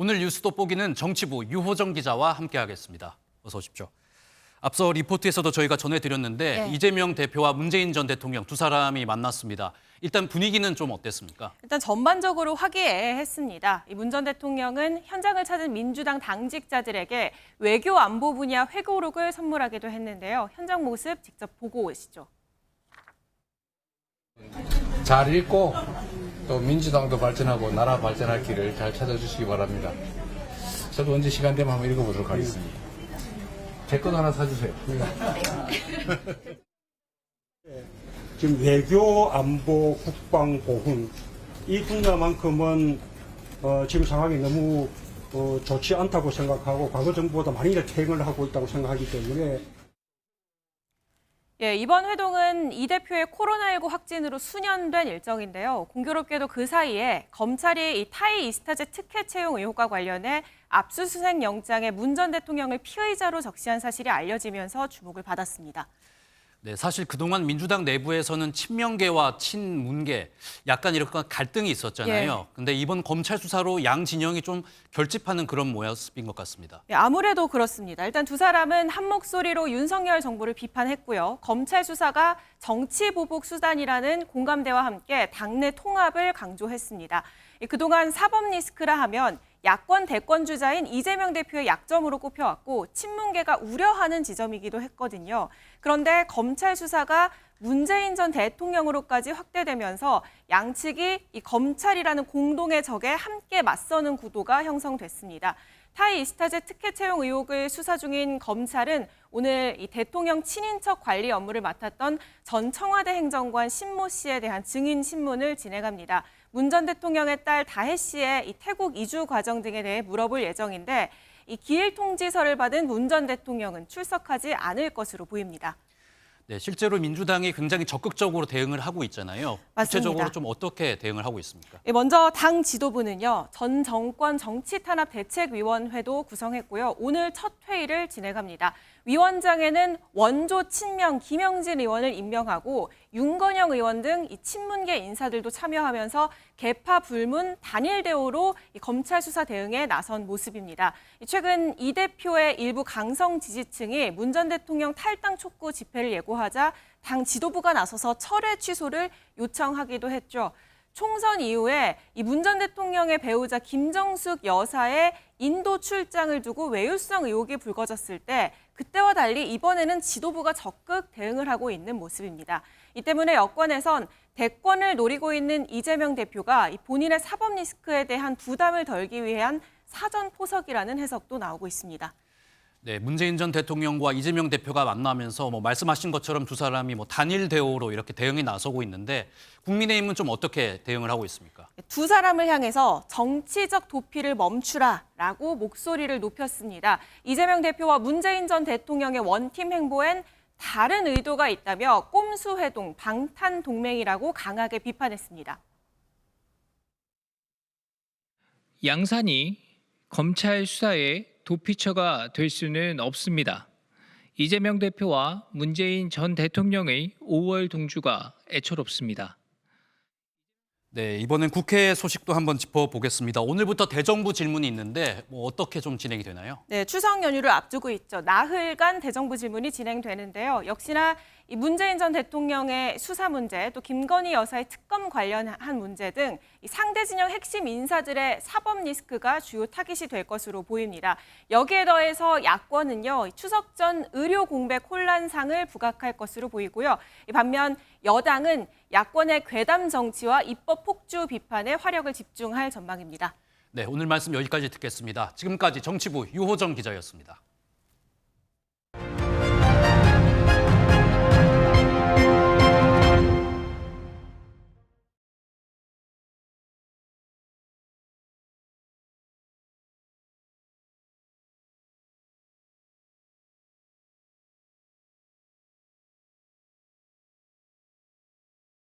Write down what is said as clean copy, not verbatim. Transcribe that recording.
오늘 뉴스 돋보기는 정치부 유호정 기자와 함께하겠습니다. 어서 오십시오. 앞서 리포트에서도 저희가 전해드렸는데 이재명 대표와 문재인 전 대통령 두 사람이 만났습니다. 일단 분위기는 좀 어땠습니까? 일단 전반적으로 화기애애했습니다. 문 전 대통령은 현장을 찾은 민주당 당직자들에게 외교 안보 분야 회고록을 선물하기도 했는데요. 현장 모습 직접 보고 오시죠. 잘 읽고 또 민주당도 발전하고 나라 발전할 길을 잘 찾아주시기 바랍니다. 저도 언제 시간 되면 한번 읽어보도록 하겠습니다. 제 것도 하나 사주세요. 지금 외교, 안보, 국방, 보훈 이 분야만큼은 지금 상황이 너무 좋지 않다고 생각하고 과거 정부보다 많이 퇴행을 하고 있다고 생각하기 때문에 이번 회동은 이 대표의 코로나19 확진으로 수년된 일정인데요. 공교롭게도 그 사이에 검찰이 이 타이 이스타제 특혜 채용 의혹과 관련해 압수수색 영장에 문 전 대통령을 피의자로 적시한 사실이 알려지면서 주목을 받았습니다. 네, 사실 그동안 민주당 내부에서는 친명계와 친문계 약간 이렇게 갈등이 있었잖아요. 근데 이번 검찰 수사로 양 진영이 좀 결집하는 그런 모습인 것 같습니다. 아무래도 그렇습니다. 일단 두 사람은 한 목소리로 윤석열 정부를 비판했고요. 검찰 수사가 정치 보복 수단이라는 공감대와 함께 당내 통합을 강조했습니다. 그동안 사법 리스크라 하면 야권 대권 주자인 이재명 대표의 약점으로 꼽혀왔고 친문계가 우려하는 지점이기도 했거든요. 그런데 검찰 수사가 문재인 전 대통령으로까지 확대되면서 양측이 이 검찰이라는 공동의 적에 함께 맞서는 구도가 형성됐습니다. 타이 이스타제 특혜 채용 의혹을 수사 중인 검찰은 오늘 이 대통령 친인척 관리 업무를 맡았던 전 청와대 행정관 신모 씨에 대한 증인 신문을 진행합니다. 문 전 대통령의 딸 다혜 씨의 이 태국 이주 과정 등에 대해 물어볼 예정인데 이 기일 통지서를 받은 문 전 대통령은 출석하지 않을 것으로 보입니다. 네, 실제로 민주당이 굉장히 적극적으로 대응을 하고 있잖아요. 맞습니다. 구체적으로 좀 어떻게 대응을 하고 있습니까? 먼저 당 지도부는요. 전 정권 정치탄압대책위원회도 구성했고요. 오늘 첫 회의를 진행합니다. 위원장에는 원조 친명 김영진 의원을 임명하고 윤건영 의원 등 이 친문계 인사들도 참여하면서 개파 불문 단일 대우로 이 검찰 수사 대응에 나선 모습입니다. 최근 이 대표의 일부 강성 지지층이 문 전 대통령 탈당 촉구 집회를 예고하자 당 지도부가 나서서 철회 취소를 요청하기도 했죠. 총선 이후에 이 문 전 대통령의 배우자 김정숙 여사의 인도 출장을 두고 외유성 의혹이 불거졌을 때 그때와 달리 이번에는 지도부가 적극 대응을 하고 있는 모습입니다. 이 때문에 여권에선 대권을 노리고 있는 이재명 대표가 이 본인의 사법 리스크에 대한 부담을 덜기 위한 사전 포석이라는 해석도 나오고 있습니다. 네, 문재인 전 대통령과 이재명 대표가 만나면서 말씀하신 것처럼 두 사람이 단일 대우로 이렇게 대응에 나서고 있는데 국민의힘은 좀 어떻게 대응을 하고 있습니까? 두 사람을 향해서 정치적 도피를 멈추라라고 목소리를 높였습니다. 이재명 대표와 문재인 전 대통령의 원팀 행보엔 다른 의도가 있다며 꼼수 회동, 방탄 동맹이라고 강하게 비판했습니다. 양산이 검찰 수사에 도피처가 될 수는 없습니다. 이재명 대표와 문재인 전 대통령의 5월 동주가 애처롭습니다. 네, 이번엔 국회 소식도 한번 짚어보겠습니다. 오늘부터 대정부 질문이 있는데 어떻게 좀 진행이 되나요? 네, 추석 연휴를 앞두고 있죠. 나흘간 대정부 질문이 진행되는데요. 역시나 이 문재인 전 대통령의 수사 문제, 또 김건희 여사의 특검 관련한 문제 등 이 상대 진영 핵심 인사들의 사법 리스크가 주요 타깃이 될 것으로 보입니다. 여기에 더해서 야권은요, 추석 전 의료 공백 혼란상을 부각할 것으로 보이고요. 반면 여당은 야권의 괴담 정치와 입법 폭주 비판에 화력을 집중할 전망입니다. 네, 오늘 말씀 여기까지 듣겠습니다. 지금까지 정치부 유호정 기자였습니다.